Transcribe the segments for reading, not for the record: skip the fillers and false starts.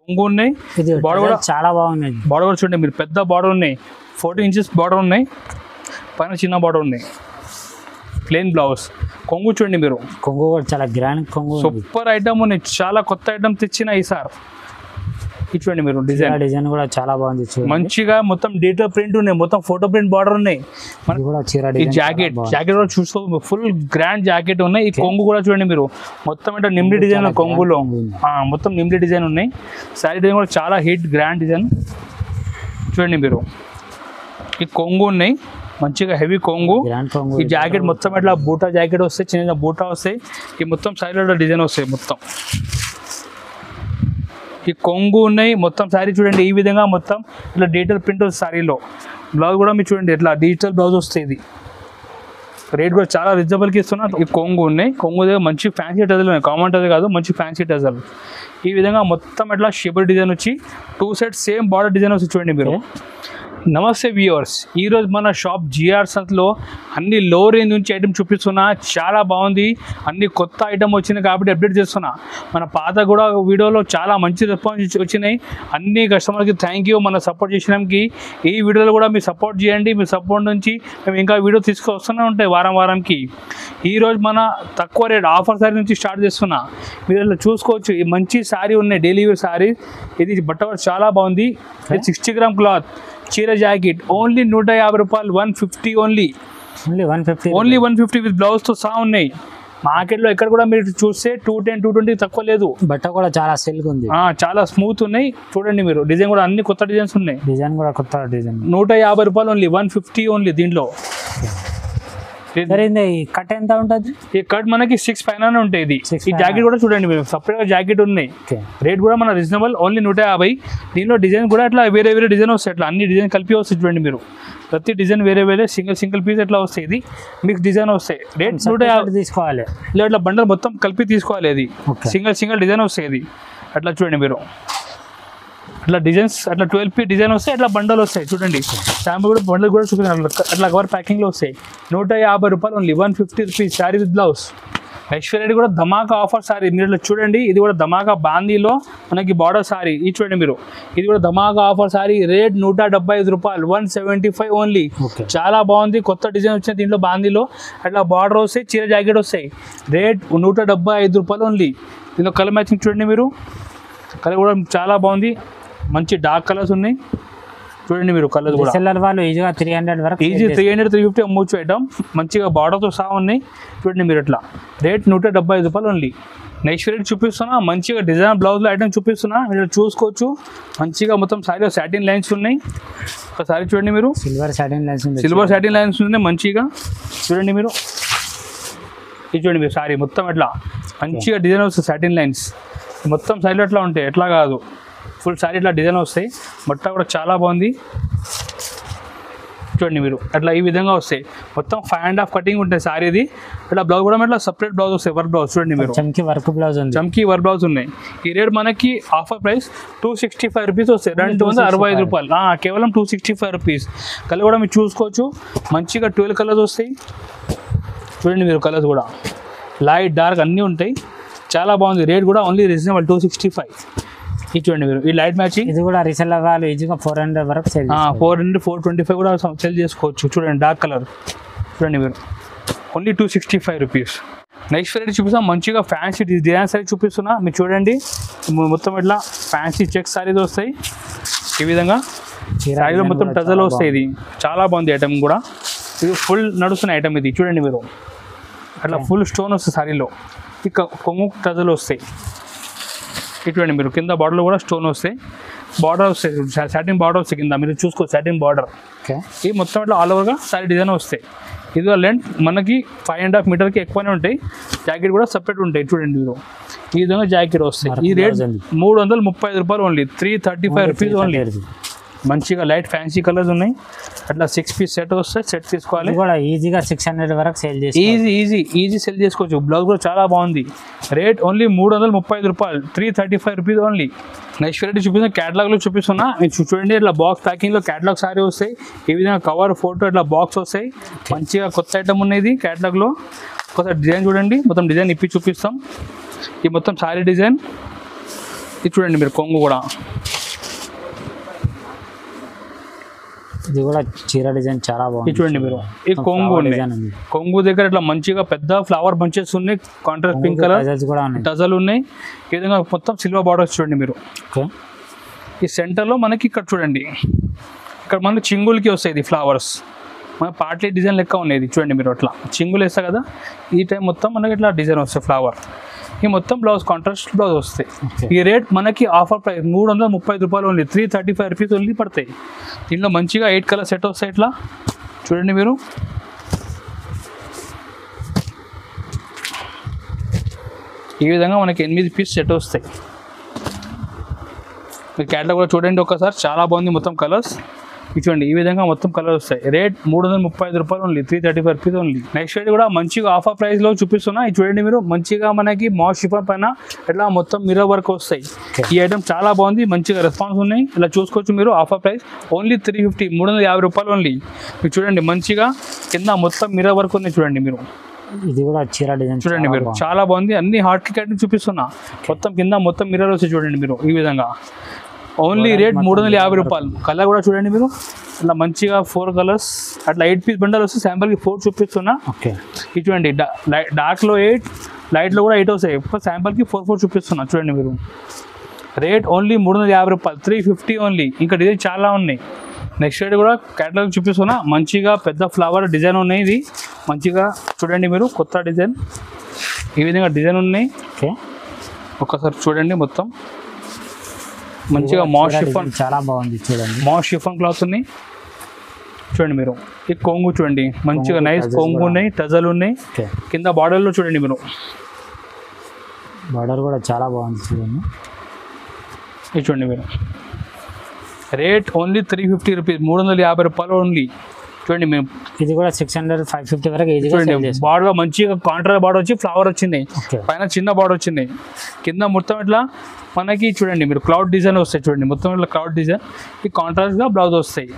కొంగు ఉన్నాయి, బార్డర్ కూడా చాలా బాగున్నాయి. బార్డర్ కూడా చూడండి మీరు, పెద్ద బార్డర్ ఉన్నాయి, 14 inches బార్డర్ ఉన్నాయి, పైన చిన్న బార్డర్ ఉన్నాయి, ప్లెయిన్ బ్లౌజ్. కొంగు చూడండి మీరు, కొంగు కూడా చాలా గ్రాండ్ కొంగు, సూపర్ ఐటమ్ ఉన్నాయి, చాలా కొత్త ఐటమ్ తెచ్చిన ఈసారి. చూడండి మీరు డిజైన్ కూడా చాలా బాగుంది, మంచిగా మొత్తం డీటెయిల్ ప్రింట్ ఉన్నాయి, మొత్తం ఫోటో ప్రింట్ బార్డర్ ఉన్నాయి. ఈ జాకెట్ కూడా చూసుకో, ఫుల్ గ్రాండ్ జాకెట్ ఉన్నాయి. ఈ కొంగు కూడా చూడండి మీరు, మొత్తం అంటే నిమ్లి డిజైన్ కొంగులో మొత్తం నిమ్లి డిజైన్ ఉన్నాయి. శారీ డిజైన్ కూడా చాలా హిట్ గ్రాండ్ డిజైన్ చూడండి మీరు. ఈ కొంగు ఉన్నాయి, మంచిగా హెవీ కొంగు. ఈ జాకెట్ మొత్తం ఇట్లా బూటా జాకెట్ వస్తాయి, చిన్న బూటా వస్తాయి. ఈ మొత్తం సైడ్లో డిజైన్ వస్తాయి మొత్తం. ఈ కొంగు ఉన్నాయి మొత్తం. శారీ చూడండి ఈ విధంగా మొత్తం ఇట్లా డిజిటల్ ప్రింట్ వస్తుంది శారీలో. బ్లౌజ్ కూడా మీరు చూడండి ఇట్లా డిజిటల్ బ్లౌజ్ వస్తుంది. ఇది రేట్ కూడా చాలా రీజనబుల్కి ఇస్తున్నా. ఈ కొంగు ఉన్నాయి, కొంగు దగ్గర మంచి ఫ్యాన్సీ టజల్ ఉన్నాయి, కామన్ టజల్ కాదు, మంచి ఫ్యాన్సీ టజల్. ఈ విధంగా మొత్తం ఇట్లా షిబర్ డిజైన్ వచ్చి 2 sets సేమ్ బార్డర్ డిజైన్ వచ్చి చూడండి మీరు. నమస్తే వ్యూవర్స్, ఈరోజు మన షాప్ జిఆర్ సంత్లో అన్ని లో రేంజ్ నుంచి ఐటమ్ చూపిస్తున్నా. చాలా బాగుంది, అన్ని కొత్త ఐటమ్ వచ్చింది కాబట్టి అప్డేట్ చేస్తున్నా. మన పాత కూడా వీడియోలో చాలా మంచి రెస్పాన్స్ వచ్చినాయి. అన్ని కస్టమర్కి థ్యాంక్ యూ మన సపోర్ట్ చేసినానికి. ఈ వీడియోలో కూడా మీరు సపోర్ట్ చేయండి, మీ సపోర్ట్ నుంచి మేము ఇంకా వీడియో తీసుకొస్తూనే ఉంటాయి వారంకి. ఈరోజు మన తక్కువ రేట్ ఆఫర్ శారీ నుంచి స్టార్ట్ చేస్తున్నా. మీరు ఇలా చూసుకోవచ్చు, ఈ మంచి శారీ ఉన్నాయి, డైలీ వేర్ శారీ. ఇది బట్ట చాలా బాగుంది. 60 grams క్లాత్, చీర జాకెట్ ఓన్లీ 150 రూపాయలు, 150 ఓన్లీ 150 విత్ బ్లౌజ్తో సహా ఉన్నాయి. మార్కెట్లో ఎక్కడ కూడా మీరు చూస్తే 210, 220 తక్కువ లేదు. బట్ట కూడా చాలా సిల్క్ ఉంది, చాలా స్మూత్ ఉన్నాయి. చూడండి మీరు, డిజైన్ కూడా అన్ని కొత్త డిజైన్స్ ఉన్నాయి. డిజైన్ కూడా కొత్త డిజైన్. 150 రూపాయలు ఓన్లీ, 150 ఓన్లీ. దీంట్లో కట్ ఎంత ఉంటుంది? ఈ కట్ మనకి 6 పైన ఉంటాయి. ఇది ఈ జాకెట్ కూడా చూడండి మీరు, సపరేట్గా జాకెట్ ఉన్నాయి. రేట్ కూడా మన రీజనబుల్, ఓన్లీ 150. దీనిలో డిజైన్ కూడా అట్లా వేరే వేరే డిజైన్ వస్తాయి, అట్లా అన్ని డిజైన్ కలిపి వస్తాయి. చూడండి మీరు, ప్రతి డిజైన్ వేరే వేరే సింగిల్ పీస్ ఎట్లా వస్తాయి. ఇది మిక్స్ డిజైన్ వస్తాయి. రేట్ 150 తీసుకోవాలి, ఇలా అట్లా బండల్ మొత్తం కలిపి తీసుకోవాలి. అది సింగిల్ డిజైన్ వస్తాయి. ఇది అట్లా చూడండి మీరు, అట్లా డిజైన్స్ అట్లా 12 piece డిజైన్ వస్తాయి, అట్లా బండల్ వస్తాయి. చూడండి శాంపుల్ కూడా బండల్ కూడా చూపించాలి, అట్లా కవర్ ప్యాకింగ్లో వస్తాయి. 150 రూపాయలు only, 150 rupees sari with blouse. Aishwarya కూడా ధమాకా ఆఫర్ సారీ. మీరు చూడండి, ఇది కూడా ధమాకా బాందీలో మనకి బార్డర్ సారీ. ఇది చూడండి మీరు, ఇది కూడా ధమాకా ఆఫర్ సారీ. రేట్ 175 రూపాయలు, 175 ఓన్లీ. చాలా బాగుంది, కొత్త డిజైన్ వచ్చింది దీంట్లో బాందీలో. అట్లా బార్డర్ వస్తాయి, చీర జాకెట్ వస్తాయి. రేట్ 175 రూపాయలు ఓన్లీ. దీనిలో కలర్ మ్యాచింగ్ చూడండి మీరు, కలర్ కూడా చాలా బాగుంది, మంచి డార్క్ కలర్స్ ఉన్నాయి. చూడండి మీరు, కలర్ కూడా వాళ్ళు ఈజీగా 300 వరకు, ఈజీ 300, 350 అమ్మొచ్చు ఐటమ్. మంచిగా బార్డర్తో సహా ఉన్నాయి. చూడండి మీరు, ఇట్లా రేట్ 175 రూపాయలు ఓన్లీ. నెక్స్ట్ రేట్ చూపిస్తున్నా, మంచిగా డిజైన్ బ్లౌజ్లో ఐటమ్ చూపిస్తున్నా, మీరు చూసుకోవచ్చు. మంచిగా మొత్తం శారీలో సాటిన్ లైన్స్ ఉన్నాయి. ఒకసారి చూడండి మీరు, సిల్వర్ సాటిన్ లైన్స్ ఉన్నాయి మంచిగా. చూడండి మీరు, ఇది చూడండి మీరు, సారీ మొత్తం ఎట్లా మంచిగా డిజైన్ వస్తుంది. సాటిన్ లైన్స్ మొత్తం శారీలో ఎట్లా ఉంటాయి, ఎట్లా కాదు, ఫుల్ శారీ ఇట్లా డిజైన్ వస్తాయి. బట్ట కూడా చాలా బాగుంది. చూడండి మీరు, అట్లా ఈ విధంగా వస్తాయి. మొత్తం 5.5 కటింగ్ ఉంటుంది శారీది. ఇట్లా బ్లౌజ్ కూడా ఇట్లా సపరేట్ బ్లౌజ్ వస్తాయి, వర్క్ బ్లౌజ్. చూడండి మీరు, చమ్కీ వర్క్ బ్లౌజ్ ఉన్నాయి. ఈ రేట్ మనకి ఆఫర్ ప్రైస్ 265 రూపీస్ వస్తాయి, 265 రూపాయలు కేవలం 265 రూపీస్. కలర్ కూడా మీరు చూసుకోవచ్చు, మంచిగా 12 కలర్స్ వస్తాయి. చూడండి మీరు, కలర్స్ కూడా లైట్ డార్క్ అన్నీ ఉంటాయి. చాలా బాగుంది. రేట్ కూడా ఓన్లీ రీజనబుల్, 265. ఇది చూడండి మీరు, ఈ లైట్ మ్యాచింగ్. ఇది కూడా రీసెల్లర్ వాళ్ళు ఈజీగా 400 వరకు 400, 425 కూడా సెల్ చేసుకోవచ్చు. చూడండి డార్క్ కలర్. చూడండి మీరు, ఓన్లీ 265 రూపీస్. నెక్స్ట్ వెరైటీ చూపిస్తాం, మంచిగా ఫ్యాన్సీ డిజైన్ సారీ చూపిస్తున్నా. మీరు చూడండి, మొత్తం ఇట్లా ఫ్యాన్సీ చెక్ సారీస్ వస్తాయి. ఈ విధంగా సారీలో మొత్తం టజల్ వస్తాయి. ఇది చాలా బాగుంది ఐటమ్ కూడా. ఇది ఫుల్ నడుస్తున్న ఐటమ్. ఇది చూడండి మీరు, అట్లా ఫుల్ స్టోన్ వస్తుంది సారీలో. ఇక కొంగు టజల్ వస్తాయి. చూడండి మీరు, కింద బార్డర్లో కూడా స్టోన్ వస్తాయి, బార్డర్ వస్తాయి, సాటిన్ బార్డర్ వస్తాయి కింద. మీరు చూసుకోవచ్చు సాటిన్ బార్డర్. ఇది మొత్తం ఇట్లా ఆల్ ఓవర్గా సారీ డిజైన్ వస్తాయి. ఇది లెంత్ మనకి 5.5 మీటర్కి ఎక్కువనే ఉంటాయి. జాకెట్ కూడా సపరేట్ ఉంటాయి. చూడండి మీరు, ఈ విధంగా జాకెట్ వస్తాయి. ఈ రేట్ 335 రూపాయలు ఓన్లీ, 335 రూపీస్ ఓన్లీ. మంచిగా లైట్ ఫ్యాన్సీ కలర్స్ ఉన్నాయి. అట్లా 6 piece సెట్ వస్తాయి, సెట్ తీసుకోవాలి. ఈజీగా 600 వరకు సేల్ చేసి ఈజీ సెల్ చేసుకోవచ్చు. బ్లౌజ్ కూడా చాలా బాగుంది. రేట్ ఓన్లీ 335 రూపాయలు, 335 రూపీస్ ఓన్లీ. నెక్స్ట్ వెరైటీ చూపిస్తున్నా, క్యాటలాగ్లో చూపిస్తున్నా. మీరు చూడండి, ఇట్లా బాక్స్ ప్యాకింగ్లో క్యాటలాగ్ సారీ వస్తాయి. ఈ విధంగా కవర్ ఫోటో ఇట్లా బాక్స్ వస్తాయి. మంచిగా కొత్త ఐటమ్ ఉన్నది క్యాటలాగ్లో. ఒకసారి డిజైన్ చూడండి, మొత్తం డిజైన్ ఇప్పి చూపిస్తాం. ఈ మొత్తం సారీ డిజైన్ ఇది చూడండి మీరు కొంగు కూడా ఇది కూడా చీర డిజైన్ చాలా ఇది బాగుంది. చూడండి మీరు ఈ కొంగు Flower ఉన్నాయి. design ఉంది. కొంగు దగ్గర ఇట్లా మంచిగా పెద్ద ఫ్లవర్ బంచెస్ ఉన్నాయి, కాంట్రాస్ట్ పింక్ కొంగుకి కలర్ tassels కూడా ఉన్నాయి. టజల్ ఉన్నాయి. ఈ విధంగా మొత్తం సిల్వర్ బార్డర్స్ చూడండి మీరు. ఓకే. ఈ సెంటర్లో మనకి ఇక్కడ చూడండి, ఇక్కడ మనకి చింగులకి వస్తాయి ఇది ఫ్లవర్స్, మన పార్టీ డిజైన్ లెక్క ఉన్నాయి చూడండి మీరు. అట్లా చింగులు వేస్తా కదా, ఈ టైం మొత్తం మనకి ఇట్లా డిజైన్ వస్తాయి ఫ్లవర్. ఈ మొత్తం బ్లౌజ్ కాంట్రాస్ట్ బ్లౌజ్ వస్తాయి. Okay. ఈ రేట్ మనకి ఆఫర్ ప్రైస్ 335 రూపాయలు ఓన్లీ, 335 రూపీస్ ఓన్లీ పడతాయి. దీంట్లో మంచిగా 8 కలర్ సెట్ వస్తాయి. ఇట్లా చూడండి మీరు. ఈ విధంగా మనకి 8 పీస్ సెట్ వస్తాయి. మీరు క్యాటలాగ్ కూడా చూడండి ఒకసారి, చాలా బాగుంది మొత్తం కలర్స్. చూడండి ఈ విధంగా మొత్తం కలర్ వస్తాయి. రేట్ 335 రూపాయలు only, 335 rupees only. Next rate కూడా మంచిగా ఆఫర్ ప్రైస్లో చూపిస్తున్నా. ఇది చూడండి మీరు, మంచిగా మనకి మాస్ షిఫాన్ పైన ఇట్లా మొత్తం మిర్రర్ వర్క్ వస్తాయి. ఈ ఐటమ్ చాలా బాగుంది, మంచిగా రెస్పాన్స్ ఉన్నాయి. ఇలా చూసుకోవచ్చు మీరు. ఆఫర్ ప్రైస్ ఓన్లీ 350, 350 రూపాయలు ఓన్లీ. మీరు చూడండి మంచిగా కింద మొత్తం మిర్రర్ వర్క్ ఉన్నాయి చూడండి మీరు. ఇది కూడా చీర డిజైన్ చూడండి మీరు, చాలా బాగుంది. అన్ని హార్ట్ కిట్ చూపిస్తున్నా. మొత్తం కింద మొత్తం మిర్రర్ వస్తాయి చూడండి మీరు. ఈ విధంగా ఓన్లీ రేట్ 350 రూపాయలు. కలర్ కూడా చూడండి మీరు, ఇట్లా మంచిగా 4 కలర్స్ అట్లా 8 పీస్ బండల్ వస్తే శాంపుల్కి 4 చూపిస్తున్నా. ఓకే. ఇది చూడండి, డార్క్లో 8, లైట్లో కూడా 8 వస్తాయి. శాంపుల్కి 4 చూపిస్తున్నా చూడండి మీరు. రేట్ ఓన్లీ 350 రూపాయలు, 350 ఓన్లీ. ఇంకా డిజైన్ చాలా ఉన్నాయి. నెక్స్ట్ రేట్ కూడా క్యాటలాగ్ చూపిస్తున్నా. మంచిగా పెద్ద ఫ్లవర్ డిజైన్ ఉన్నాయి. ఇది మంచిగా చూడండి మీరు, కొత్త డిజైన్. ఈ విధంగా డిజైన్ ఉన్నాయి. ఓకే. ఒకసారి చూడండి మొత్తం మంచిగా మాస్ షిఫాన్, చాలా బాగుంది చూడండి. మాస్ షిఫాన్ క్లాత్ ఉన్నాయి చూడండి మీరు. ఈ కొంగు చూడండి, మంచిగా నైస్ కొంగు ఉన్నాయి, టజల్ ఉన్నాయి. ఓకే. కింద బార్డర్లో చూడండి మీరు. బార్డర్ కూడా చాలా బాగుంది చూడండి. ఇది చూడండి మీరు. రేట్ ఓన్లీ 350 రూపీస్, 350 రూపాయలు ఓన్లీ. చూడండి మేము. ఇది కూడా 600, 550 వరకు ఈజీగా చూడండి సేల్ చేసుకోవచ్చు. బార్డర్ మంచిగా కాంట్రాస్ట్ బార్డర్ వచ్చి ఫ్లవర్ వచ్చినాయి. ఓకే. పైన చిన్న బార్డర్ వచ్చినాయి. కింద మొత్తం ఇట్లా మనకి చూడండి మీరు క్లౌడ్ డిజైన్ వస్తాయి చూడండి. మొత్తం ఇట్లా క్లౌడ్ డిజైన్. ఈ కాంట్రాస్ట్గా బ్లౌజ్ వస్తాయి.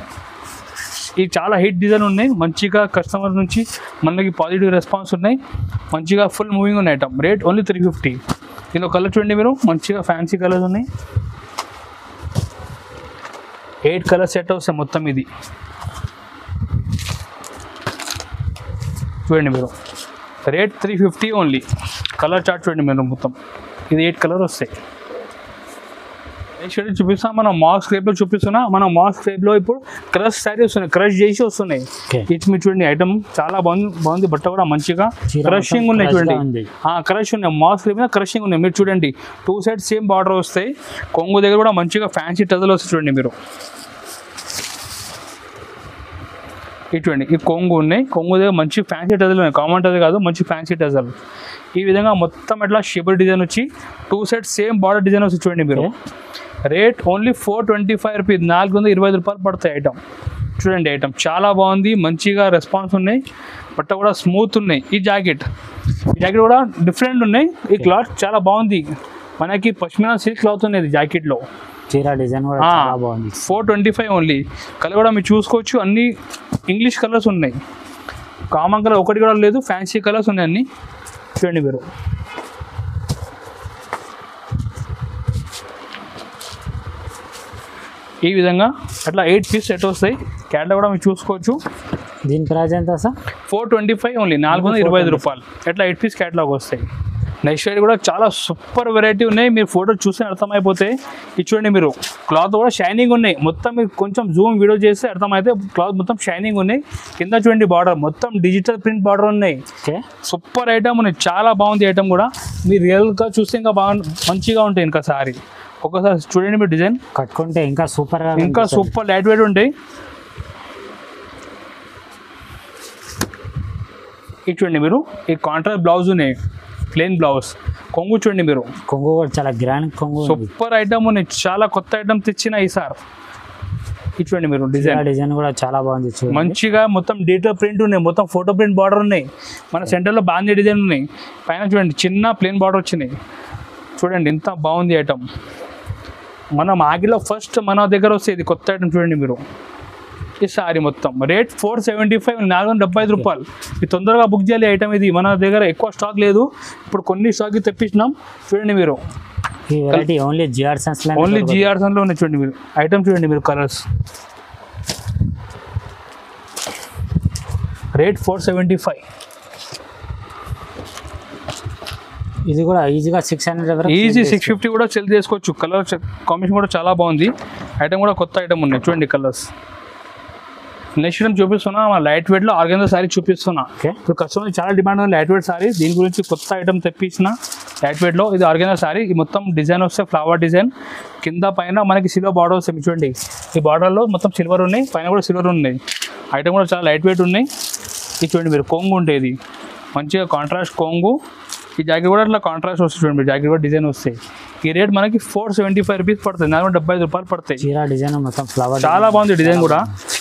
ఇవి చాలా హిట్ డిజైన్ ఉన్నాయి. మంచిగా కస్టమర్ నుంచి మనకి పాజిటివ్ రెస్పాన్స్ ఉన్నాయి. మంచిగా ఫుల్ మూవింగ్ ఉన్నాయి ఐటమ్. Rate only 350. దీనిలో కలర్ చూడండి మీరు, మంచిగా ఫ్యాన్సీ కలర్స్ ఉన్నాయి. 8 కలర్ సెట్ వస్తాయి మొత్తం. ఇది చూడండి మీరు. Rate 350 only. కలర్ చార్ట్ చూడండి మీరు మొత్తం. ఇది 8 కలర్ వస్తాయి. నెక్స్ట్ చూపిస్తాం మనం మాస్ క్రేప్లో చూపిస్తున్నా. మనం మాస్ క్రేప్లో ఇప్పుడు క్రష్ శారీ వస్తున్నాయి, క్రష్ చేసి వస్తున్నాయి. ఇట్స్ మీరు చూడండి ఐటమ్ చాలా బాగుంది. బట్ట కూడా మంచిగా క్రషింగ్ ఉన్నాయి చూడండి. క్రష్ ఉన్నాయి, మాస్ క్రేప్ మీద క్రషింగ్ ఉన్నాయి. మీరు చూడండి 2 సైడ్స్ సేమ్ బార్డర్ వస్తాయి. కొంగు దగ్గర కూడా మంచిగా ఫ్యాన్సీ టజల్ వస్తాయి చూడండి మీరు. చూడండి ఈ కొంగు ఉన్నాయి. కొంగు దగ్గర మంచి ఫ్యాన్సీ టజల్ ఉన్నాయి, కామన్ టజల్ కాదు, మంచి ఫ్యాన్సీ టజల్. ఈ విధంగా మొత్తం ఇట్లా షిబర్ డిజైన్ వచ్చి 2 సైడ్స్ సేమ్ బార్డర్ డిజైన్ వస్తుంది చూడండి మీరు. రేట్ ఓన్లీ 425 రూపీస్, 425 రూపాయలు పడతాయి ఐటమ్. చూడండి ఐటమ్ చాలా బాగుంది, మంచిగా రెస్పాన్స్ ఉన్నాయి. బట్ట కూడా స్మూత్ ఉన్నాయి. ఈ జాకెట్ కూడా డిఫరెంట్ ఉన్నాయి. ఈ క్లాత్ చాలా బాగుంది. మనకి పష్మినా సిల్క్ క్లాత్ ఉంది జాకెట్లో. చీర డిజైన్ కూడా చాలా బాగుంది. 425 ఓన్లీ. కలర్ కూడా మీరు చూసుకోవచ్చు, అన్ని ఇంగ్లీష్ కలర్స్ ఉన్నాయి. కామన్ కలర్ ఒకటి కూడా లేదు, ఫ్యాన్సీ కలర్స్ ఉన్నాయి అన్ని. చూడండి మీరు. ఈ విధంగా అట్లా 8 పీస్ సెట్ వస్తాయి. క్యాటలాగ్ కూడా మీరు చూసుకోవచ్చు. దీని ప్రైస్ ఎంత సార్? 425 ఓన్లీ, 425 రూపాయలు. అట్లా 8 పీస్ క్యాటలాగ్ వస్తాయి. నెక్స్ట్ సైడ్ కూడా చాలా సూపర్ వెరైటీ ఉన్నాయి. మీరు ఫోటో చూస్తే అర్థమైపోతే. ఇది చూడండి మీరు, క్లాత్ కూడా షైనింగ్ ఉన్నాయి. మొత్తం మీరు కొంచెం జూమ్ వీడియో చేస్తే అర్థమైతే క్లాత్ మొత్తం షైనింగ్ ఉన్నాయి. కింద చూడండి బార్డర్ మొత్తం డిజిటల్ ప్రింట్ బార్డర్ ఉన్నాయి. సూపర్ ఐటమ్ ఉన్నాయి, చాలా బాగుంది ఐటమ్ కూడా. మీరు రియల్గా చూస్తే ఇంకా మంచిగా ఉంటాయి. ఇంకా సారీ ఒకసారి చూడండి మీరు, డిజైన్ కట్టుకుంటే ఇంకా సూపర్గా, ఇంకా సూపర్ లైట్ వెయిట్ ఉంటాయి. ఇది చూడండి మీరు, ఈ కాంట్రాస్ట్ బ్లౌజ్ ఉన్నాయి, ప్లెయిన్ బ్లౌజ్. కొంగు చూడండి మీరు, కొంగు కూడా చాలా గ్రాండ్ కొంగు. సూపర్ ఐటమ్ ఉన్నాయి, చాలా కొత్త ఐటమ్ తెచ్చిన ఈసారి. ఇది చూడండి మీరు, డిజైన్ కూడా చాలా బాగుంది. మంచిగా మొత్తం డీటెయిల్ ప్రింట్ ఉన్నాయి, మొత్తం ఫోటో ప్రింట్ బార్డర్ ఉన్నాయి. మన సెంటర్లో బాగుంది డిజైన్ ఉన్నాయి. పైన చూడండి చిన్న ప్లెయిన్ బార్డర్ వచ్చినాయి. చూడండి ఎంత బాగుంది ఐటమ్. మన మాగిలో ఫస్ట్ మన దగ్గర వస్తుంది కొత్త ఐటమ్. చూడండి మీరు, ఈ సారీ మొత్తం రేట్ 475, 475 రూపాయలు. ఇది తొందరగా బుక్ చేయాలి ఐటమ్. ఇది మన దగ్గర ఎక్కువ స్టాక్ లేదు, ఇప్పుడు కొన్ని స్టాక్ తెప్పించినాం. చూడండి మీరు, ఈ వెరైటీ ఓన్లీ జిఆర్ సన్స్ లో ఓన్లీ జిఆర్సన్లో ఉన్నాయి. చూడండి మీరు ఐటమ్ చూడండి మీరు కలర్స్. రేట్ 475. ఇది కూడా ఈజీగా 600 వరకు ఈజీ 650 కూడా సెల్ చేసుకోవచ్చు. కలర్ కాంబినేషన్ కూడా చాలా బాగుంది. ఐటమ్ కూడా కొత్త ఐటమ్ ఉన్నాయి చూడండి కలర్స్. నెక్స్ట్ ఐటమ్ చూపిస్తున్నా లైట్ వెయిట్లో ఆర్గెన్జా శారీ చూపిస్తున్నా. ఇప్పుడు కస్టమర్ చాలా డిమాండ్ ఉంది లైట్ వెయిట్ శారీ. దీని గురించి కొత్త ఐటమ్ తెప్పించిన లైట్ వెయిట్లో. ఇది ఆర్గెన్జా శారీ. ఈ మొత్తం డిజైన్ వస్తే ఫ్లవర్ డిజైన్, కింద పైన మనకి సిల్వర్ బార్డర్ వస్తాయి చూడండి. ఈ బార్డర్లో మొత్తం సిల్వర్ ఉన్నాయి, పైన కూడా సిల్వర్ ఉన్నాయి. ఐటమ్ కూడా చాలా లైట్ వెయిట్ ఉన్నాయి. ఇది చూడండి మీరు కొంగు ఉండేది మంచిగా కాంట్రాస్ట్ కొంగు. ఈ జాకెట్ కూడా అట్లా కాంట్రాస్ట్ వస్తుంది చూడండి. జాకెట్ కూడా డిజైన్ వస్తాయి. ఈ రేట్ మనకి 475 రూపీస్ పడుతుంది. 475 రూపాయలు పడతాయి. డిజైన్ మొత్తం ఫ్లవర్ చాలా బాగుంది డిజైన్ కూడా.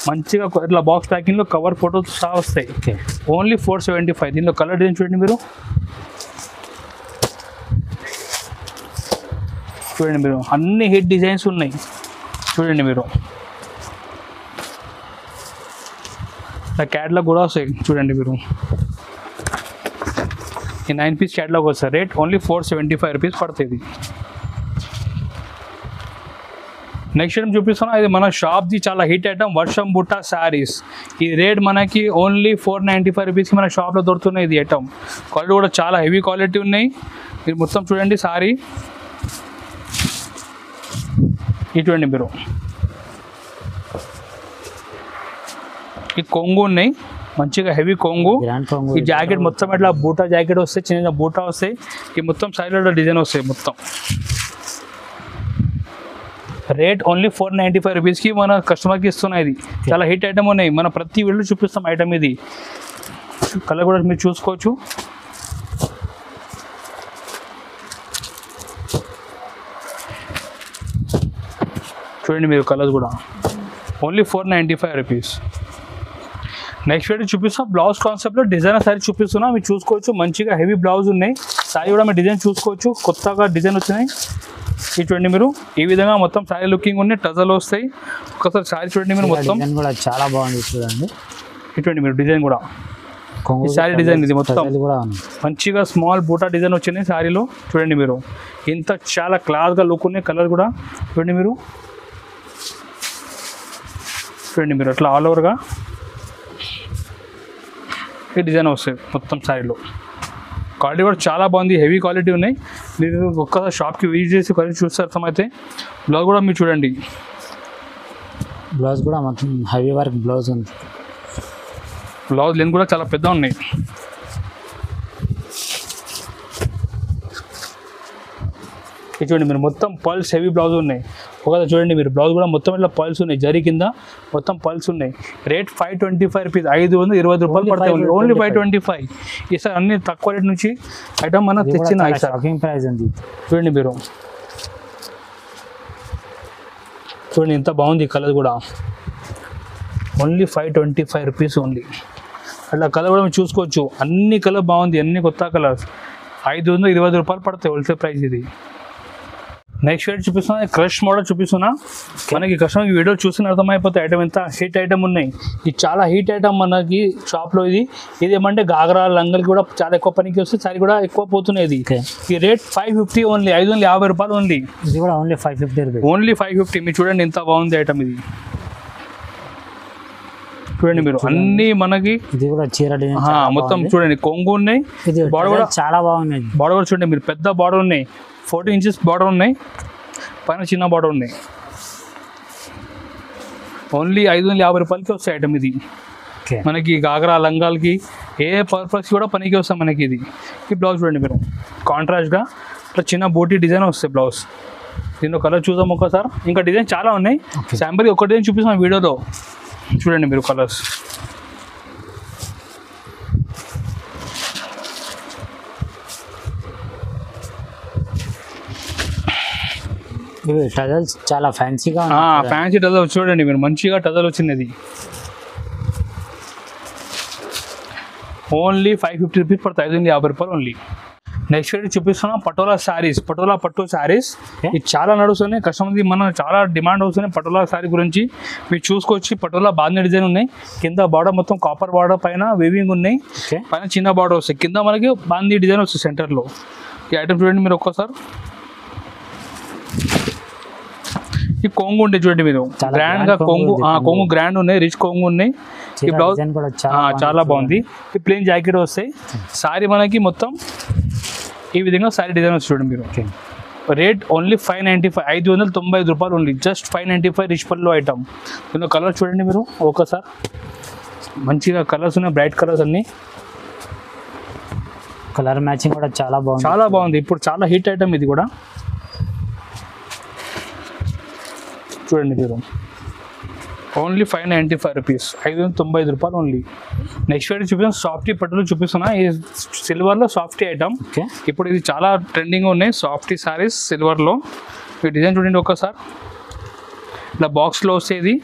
మంచిగా ఇట్లా బాక్స్ ప్యాకింగ్లో కవర్ ఫోటోస్ సహా వస్తాయి. ఓన్లీ 475. దీనిలో కలర్ డిజైన్ చూడండి మీరు. చూడండి మీరు అన్ని హిట్ డిజైన్స్ ఉన్నాయి చూడండి మీరు. క్యాట్లాగ్ కూడా వస్తాయి చూడండి మీరు. ఈ 9 పీస్ క్యాట్లాగ్ వస్తుంది. రేట్ ఓన్లీ 475 రూపీస్ పడుతుంది. నెక్స్ట్ ఐటమ్ చూపిస్తున్నా. ఇది మన షాప్ది చాలా హిట్ ఐటమ్ వర్షం బుట్ట శారీస్. ఈ రేట్ మనకి ఓన్లీ 495 రూపీస్కి మన షాప్లో దొరుకుతున్నాయి. ఇది ఐటమ్ క్వాలిటీ కూడా చాలా హెవీ క్వాలిటీ ఉన్నాయి. మీరు మొత్తం చూడండి శారీ. ఇది చూడండి మీరు. ఈ కొంగు ఉన్నాయి మంచిగా హెవీ కొంగు. ఈ జాకెట్ మొత్తం ఇట్లా బూటా జాకెట్ వస్తాయి, చిన్న బూటా వస్తాయి. ఈ మొత్తం సైడ్లో డిజైన్ వస్తాయి మొత్తం. రేట్ ఓన్లీ 495 రూపీస్కి మన కస్టమర్కి ఇస్తున్నాయి. ఇది చాలా హిట్ ఐటమ్ ఉన్నాయి. మన ప్రతి వీడియో చూపిస్తాం ఐటమ్. ఇది కలర్ కూడా మీరు చూసుకోవచ్చు. చూడండి మీరు కలర్స్ కూడా ఓన్లీ 495 రూపీస్. నెక్స్ట్ వీడియో చూపిస్తాం బ్లౌజ్ కాన్సెప్ట్లో డిజైనర్ శారీ చూపిస్తున్నా. మీరు చూసుకోవచ్చు మంచిగా హెవీ బ్లౌజ్ ఉన్నాయి. శారీ కూడా మీరు డిజైన్ చూసుకోవచ్చు. కొత్తగా డిజైన్ వచ్చినాయి. ఇది చూడండి మీరు. ఈ విధంగా మొత్తం శారీ లుకింగ్ ఉన్నాయి. టజల్ వస్తాయి. ఒకసారి శారీ చూడండి మీరు. మొత్తం కూడా చాలా బాగుంది చూడండి. ఇటువంటి మీరు డిజైన్ కూడా ఈ శారీ డిజైన్ ఇది మొత్తం మంచిగా స్మాల్ బూటా డిజైన్ వచ్చినాయి శారీలో. చూడండి మీరు ఇంత చాలా క్లాస్గా లుక్ ఉన్నాయి. కలర్ కూడా చూడండి మీరు. చూడండి మీరు అట్లా ఆల్ ఓవర్గా ఈ డిజైన్ వస్తాయి మొత్తం శారీలో. క్వాలిటీ కూడా చాలా బాగుంది. హెవీ క్వాలిటీ ఉన్నాయి. మీరు ఒక్కసారి షాప్కి విజిట్ చేసి క్వాలిటీ చూస్తే అర్థమైతే. బ్లౌజ్ కూడా మీరు చూడండి. బ్లౌజ్ కూడా మొత్తం హెవీ వర్క్ బ్లౌజ్ ఉంది. బ్లౌజ్ లెంత్ కూడా చాలా పెద్ద ఉన్నాయి. ఇది చూడండి మీరు మొత్తం పల్స్ హెవీ బ్లౌజ్ ఉన్నాయి. ఒకసారి చూడండి మీరు బ్లౌజ్ కూడా మొత్తం ఇట్లా పల్స్ ఉన్నాయి. జరీ కింద మొత్తం పల్స్ ఉన్నాయి. Rate 525 rupees. 520 రూపాయలు పడతాయి. ఓన్లీ 525. ఈసారి అన్ని తక్కువ రేట్ నుంచి ఐటమ్ మనం తెచ్చిన ప్రైస్ ఉంది. చూడండి మీరు. చూడండి ఎంత బాగుంది కలర్ కూడా. Only 525 rupees only. అట్లా కలర్ కూడా మీరు చూసుకోవచ్చు. అన్ని కలర్ బాగుంది. అన్ని కొత్త కలర్స్. 520 రూపాయలు పడతాయి హోల్సేల్ ప్రైస్ ఇది. నెక్స్ట్ వీడియో చూపిస్తున్నా. క్రష్ మోడల్ చూపిస్తున్నా. మనకి కస్టమర్కి వీడియో చూసిన అర్థమైపోతే ఐటమ్ ఎంత హిట్ ఐటమ్ ఉన్నాయి. ఇది చాలా హిట్ ఐటమ్ మనకి షాప్లో. ఇది ఏమంటే గాగరా లంగల్కి కూడా చాలా ఎక్కువ పనికి వస్తే సారీ కూడా ఎక్కువ పోతున్నాయి. ఇది ఈ రేట్ 550 ఓన్లీ. 550 రూపాయలు ఓన్లీ. ఇది కూడా ఓన్లీ 550 రూపీస్. ఓన్లీ 550. మీరు చూడండి ఎంత బాగుంది ఐటమ్ ఇది. చూడండి మీరు అన్ని మనకి. ఇది కూడా చీర డిజైన్ మొత్తం చూడండి కొంగు ఉన్నాయి. బార్డర్ కూడా చాలా బాగున్నాయి. బార్డర్ కూడా చూడండి మీరు. పెద్ద బార్డర్ ఉన్నాయి. 40 ఇంచెస్ బార్డర్ ఉన్నాయి. పైన చిన్న బార్డర్ ఉన్నాయి. ఓన్లీ 550 రూపాయలకి వస్తాయి ఐటమ్ ఇది. మనకి గాగరా లంగాలకి ఏ పర్పస్ కూడా పనికి వస్తాయి మనకి ఇది. ఈ బ్లౌజ్ చూడండి మీరు. కాంట్రాస్ట్గా ఇట్లా చిన్న బోటీ డిజైన్ వస్తాయి బ్లౌజ్. దీనిలో కలర్ చూద్దాం ఒకసారి. ఇంకా డిజైన్ చాలా ఉన్నాయి. శాంపుల్కి ఒక డిజైన్ చూపిస్తాం వీడియోలో. చూడండి మీరు కలర్స్. ఇవి టజల్స్ చాలా ఫ్యాన్సీగా. ఫ్యాన్సీ టజల్ చూడండి మీరు. మంచిగా టజల్ వచ్చినది. ఓన్లీ 550 రూపీస్ పడుతుంది. 550 రూపాయలు ఓన్లీ. నెక్స్ట్ వీడియో చూపిస్తున్నాం పటోలా శారీస్. పటోలా పట్టు శారీస్. ఇది చాలా నడుస్తున్నాయి. కస్టమర్ది మన చాలా డిమాండ్ వస్తున్నాయి పటోలా శారీ గురించి. మీరు చూసుకోవచ్చు. పటోలా బాంధీ డిజైన్ ఉన్నాయి. కింద బార్డర్ మొత్తం కాపర్ బార్డర్, పైన వేవింగ్ ఉన్నాయి. పైన చిన్న బార్డర్ వస్తాయి. కింద మనకి బాంధీ డిజైన్ వస్తుంది సెంటర్లో. ఈ ఐటమ్ చూడండి మీరు ఒక్కసారి. ఈ కొంగు ఉండే చూడండి మీరు, చాలా గ్రాండ్ గా grand కొంగు, కొంగు ఉంది. కొంగు గ్రాండ్ ఉన్నాయి, రిచ్ కొంగు ఉన్నాయి. ఈ చీర బ్లౌజ్ డిజైన్ కూడా చాలా బాగుంది. ఈ ప్లెయిన్ జాకెట్ వస్తాయి. సారీ మనకి మొత్తం ఈ విధంగా సారీ డిజైన్ వస్తుంది చూడండి మీరు. రేట్ ఓన్లీ 595, 595 రూపాయలు ఓన్లీ, జస్ట్ 595 రిచ్ పల్లో ఐటమ్. దీనిలో కలర్ చూడండి మీరు ఒకసారి, మంచిగా కలర్స్ ఉన్నాయి, బ్రైట్ కలర్స్ అన్ని. కలర్ మ్యాచింగ్ కూడా చాలా బాగుంది. చాలా బాగుంది, ఇప్పుడు చాలా హిట్ ఐటమ్ ఇది కూడా. చూడండి మీరు, ఓన్లీ 595 రూపీస్, 595 రూపాయలు ఓన్లీ. నెక్స్ట్ వెరైటీ చూపిస్తాను, సాఫ్టీ పట్టులో చూపిస్తున్నా. ఈ సిల్వర్లో సాఫ్టీ ఐటమ్. ఓకే, ఇప్పుడు ఇది చాలా ట్రెండింగ్ ఉన్నాయి సాఫ్టీ సారీస్ సిల్వర్లో. ఈ డిజైన్ చూడండి ఒకసారి, ఇట్లా బాక్స్లో వస్తేది.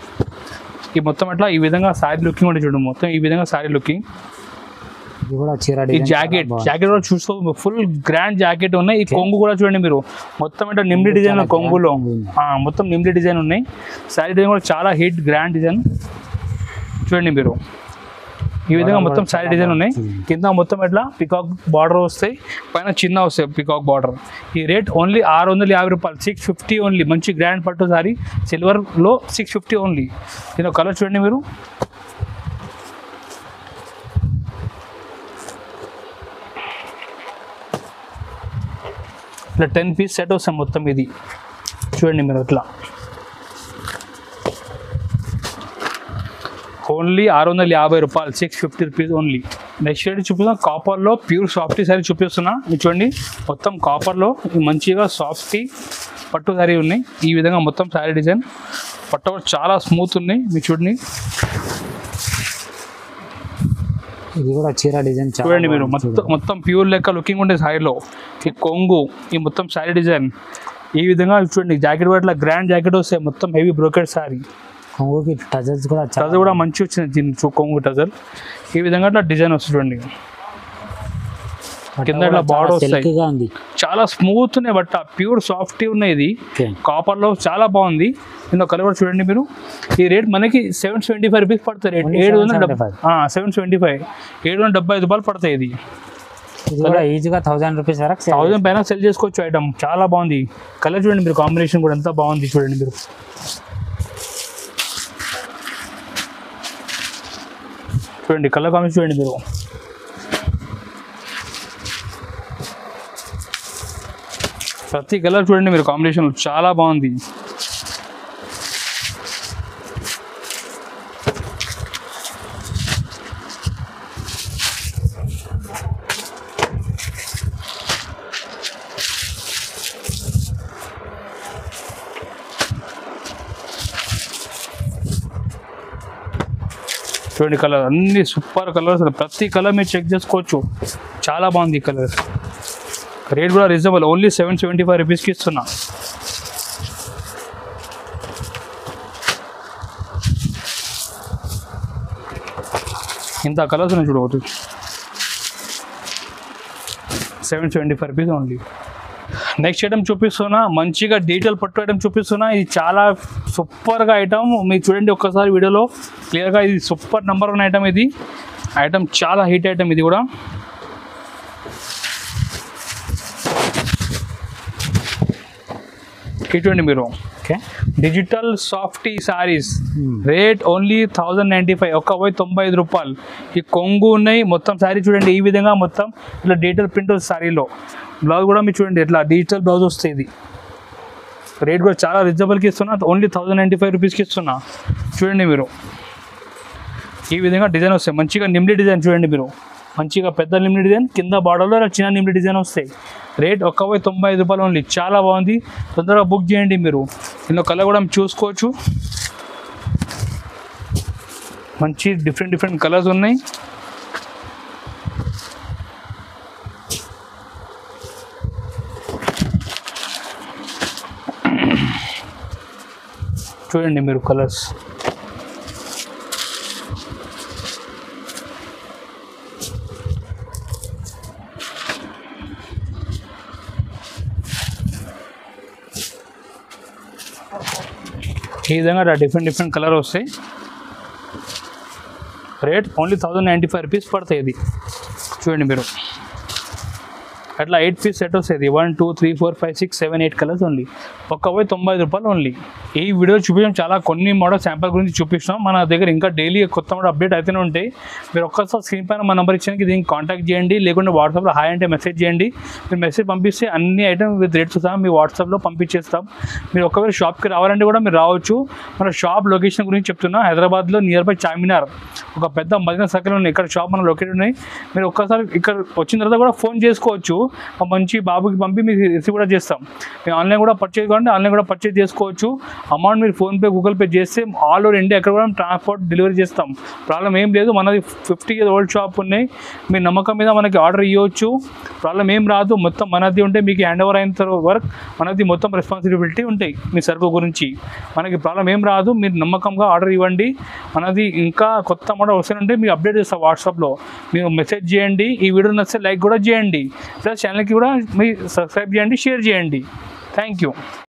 ఈ మొత్తం అట్లా ఈ విధంగా సారీ లుకింగ్ ఉంటుంది చూడండి, మొత్తం ఈ విధంగా సారీ లుకింగ్. ఇది కూడా చీర ఈ జాకెట్ కూడా చూసుకో, ఫుల్ గ్రాండ్ జాకెట్ ఉన్నాయి. ఈ కొంగు కూడా చూడండి మీరు, మొత్తం అంటే నిమ్లి డిజైన్ కొంగులో, మొత్తం నిమ్లి డిజైన్ ఉన్నాయి. సారీ డిజైన్ కూడా చాలా హిట్ గ్రాండ్ డిజైన్ చూడండి మీరు. ఈ విధంగా మొత్తం సారీ డిజైన్ ఉన్నాయి. కింద మొత్తం ఎట్లా పికాక్ బార్డర్ వస్తాయి, పైన చిన్న వస్తాయి పికాక్ బార్డర్. ఈ రేట్ ఓన్లీ 650 రూపాయలు, 650 ఓన్లీ. మంచి గ్రాండ్ పట్టు సారీ సిల్వర్లో 650 ఓన్లీ. దీని కలర్ చూడండి మీరు, ఇట్లా 10 పీస్ సెట్ వస్తాయి మొత్తం. ఇది చూడండి మీరు ఇట్లా, ఓన్లీ 650 రూపాయలు, 650 రూపీస్ ఓన్లీ. నెక్స్ట్ షేడ్ చూపిస్తున్నా, కాపర్లో ప్యూర్ సాఫ్టీ సారీ చూపిస్తున్నా. ఇది చూడండి మొత్తం కాపర్లో మంచిగా సాఫ్టీ పట్టు సారీ ఉన్నాయి. ఈ విధంగా మొత్తం సారీ డిజైన్, పట్టు కూడా చాలా స్మూత్ ఉన్నాయి. మీరు చూడండి, ఇది కూడా చీర డిజైన్ చూడండి మీరు, మొత్తం ప్యూర్ లెక్క లుకింగ్ ఉండే సారీలో. ఈ కొంగు, ఈ మొత్తం సారీ డిజైన్ ఈ విధంగా చూడండి. జాకెట్ కూడా ఇట్లా గ్రాండ్ జాకెట్ వస్తాయి, మొత్తం హెవీ బ్రోకెట్ సారీ. కొంగుకి టజల్స్ కూడా టజల్ కూడా మంచి వచ్చింది దీని కొంగు టజల్. ఈ విధంగా ఇట్లా డిజైన్ వస్తుంది చూడండి. కింద ఇట్లా బార్డర్ వస్తాయి, చాలా స్మూత్ ఉన్నాయి బట్ట, ప్యూర్ సాఫ్టీ ఉన్నాయి. ఇది కాపర్లో చాలా బాగుంది. ఇందులో కలర్ కూడా చూడండి మీరు. ఈ రేట్ మనకి 775 రూపీస్ పడుతుంది. రేట్ 775 రూపాయలు పడతాయి. ఇది ఈజీగా 1000 రూపీస్ వరకు 1000 పైన సెల్ చేసుకోవచ్చు ఐటమ్. చాలా బాగుంది. కలర్ చూడండి మీరు, కాంబినేషన్ కూడా ఎంత బాగుంది చూడండి మీరు. చూడండి కలర్ కాంబినేషన్ చూడండి మీరు. ప్రతి కలర్ చూడండి మీరు, కాంబినేషన్ చాలా బాగుంది. చూడండి కలర్ అన్ని సూపర్ కలర్స్, ప్రతి కలర్ మీరు చెక్ చేసుకోవచ్చు. చాలా బాగుంది ఈ కలర్. రేట్ కూడా రీజనబుల్, ఓన్లీ 775 రూపీస్కి ఇస్తున్నా. ఇంత కలర్స్ ఉన్నాయి చూడవచ్చు. 775 రూపీస్ ఓన్లీ. నెక్స్ట్ ఐటమ్ చూపిస్తున్నా, మంచిగా డీటెయిల్ పట్టు ఐటమ్ చూపిస్తున్నా. ఇది చాలా సూపర్గా ఐటమ్, మీరు చూడండి ఒక్కసారి వీడియోలో క్లియర్గా. ఇది సూపర్ నెంబర్ 1 ఐటమ్. ఇది ఐటమ్ చాలా హిట్ ఐటమ్. ఇది కూడా చూడండి మీరు. Okay, digital softy saris, rate only 1095, 195 రూపాయలు. ఈ కొంగు ఉన్నాయి, మొత్తం సారీ చూడండి ఈ విధంగా మొత్తం ఇట్లా డీటెయిల్ ప్రింట్ వస్తుంది సారీలో. బ్లౌజ్ కూడా మీరు చూడండి ఇట్లా డిజిటల్ బ్లౌజ్ వస్తుంది. ఇది రేట్ కూడా చాలా రీజనబుల్కి ఇస్తున్నా, ఓన్లీ 1095 రూపీస్కి ఇస్తున్నా. చూడండి మీరు, ఈ విధంగా డిజైన్ వస్తాయి. మంచిగా నిమ్లి డిజైన్ చూడండి మీరు, మంచిగా పెద్ద నిమ్లి డిజైన్, కింద బార్డర్లో చిన్న నిమ్లి డిజైన్ వస్తాయి. రేట్ 195 రూపాయలు ఓన్లీ. చాలా బాగుంది, తొందరగా బుక్ చేయండి మీరు. ఇందులో కలర్ కూడా చూసుకోవచ్చు, మంచి డిఫరెంట్ కలర్స్ ఉన్నాయి. చూడండి మీరు కలర్స్. ఈ విధంగా డిఫరెంట్ కలర్ వస్తాయి. రేట్ ఓన్లీ 1095 రూపీస్ పడతాయి. ఇది చూడండి మీరు, అట్లా 8 పీస్ సెట్ వస్తుంది. 1 2 3 4 5 6 7 8 కలర్స్ ఓన్లీ. ఒక్క 95 రూపాయలు ఓన్లీ. ఈ వీడియో చూపించడం చాలా కొన్ని మోడల్ శాంపుల్ గురించి చూపిస్తాం. మన దగ్గర ఇంకా డైలీ కొత్త మోడల్ అప్డేట్ అయితేనే ఉంటాయి. మీరు ఒక్కసారి స్క్రీన్ పైన మా నెంబర్ ఇచ్చానికి దీనికి కాంటాక్ట్ చేయండి, లేకుంటే వాట్సాప్లో హాయ్ అంటే మెసేజ్ చేయండి. మీరు మెసేజ్ పంపిస్తే అన్ని ఐటమ్ విత్ రేట్స్ సహా మీ వాట్సాప్లో పంపించేస్తాం. మీరు ఒకవేళ షాప్కి రావాలంటే కూడా మీరు రావచ్చు. మన షాప్ లొకేషన్ గురించి చెప్తున్నా, హైదరాబాద్లో నియర్ బై చార్మినార్ ఒక పెద్ద మదీనా సర్కిల్ ఉన్నాయి. ఇక్కడ షాప్ మన లొకేట్ ఉన్నాయి. మీరు ఒక్కసారి ఇక్కడ వచ్చిన తర్వాత కూడా ఫోన్ చేసుకోవచ్చు. మంచి బాబుకి పంపి మీకు రిసీవ్ కూడా చేస్తాం. మీరు ఆన్లైన్ కూడా పర్చేజ్ కావాలంటే ఆన్లైన్ కూడా పర్చేజ్ చేసుకోవచ్చు. అమౌంట్ మీరు ఫోన్పే గూగుల్ పే చేస్తే ఆల్ ఓవర్ ఇండియా ఎక్కడ కూడా ట్రాన్స్పోర్ట్ డెలివరీ చేస్తాం. ప్రాబ్లం ఏం లేదు. మనది 50 years ఓల్డ్ షాప్ ఉన్నాయి. మీ నమ్మకం మీద మనకి ఆర్డర్ ఇవ్వచ్చు. ప్రాబ్లం ఏం రాదు. మొత్తం మనది ఉంటే మీకు హ్యాండ్ ఓవర్ అయిన తర్వాత వరకు మనది మొత్తం రెస్పాన్సిబిలిటీ ఉంటాయి మీ సరుకు గురించి. మనకి ప్రాబ్లం ఏం రాదు. మీరు నమ్మకంగా ఆర్డర్ ఇవ్వండి. మనది ఇంకా కొత్త మోడల్ వస్తుంటే మీకు అప్డేట్ చేస్తాం వాట్సాప్లో. మీరు మెసేజ్ చేయండి. ఈ వీడియో నచ్చితే లైక్ కూడా చేయండి. ప్లస్ ఛానల్కి కూడా మీరు సబ్స్క్రైబ్ చేయండి, షేర్ చేయండి. Thank you.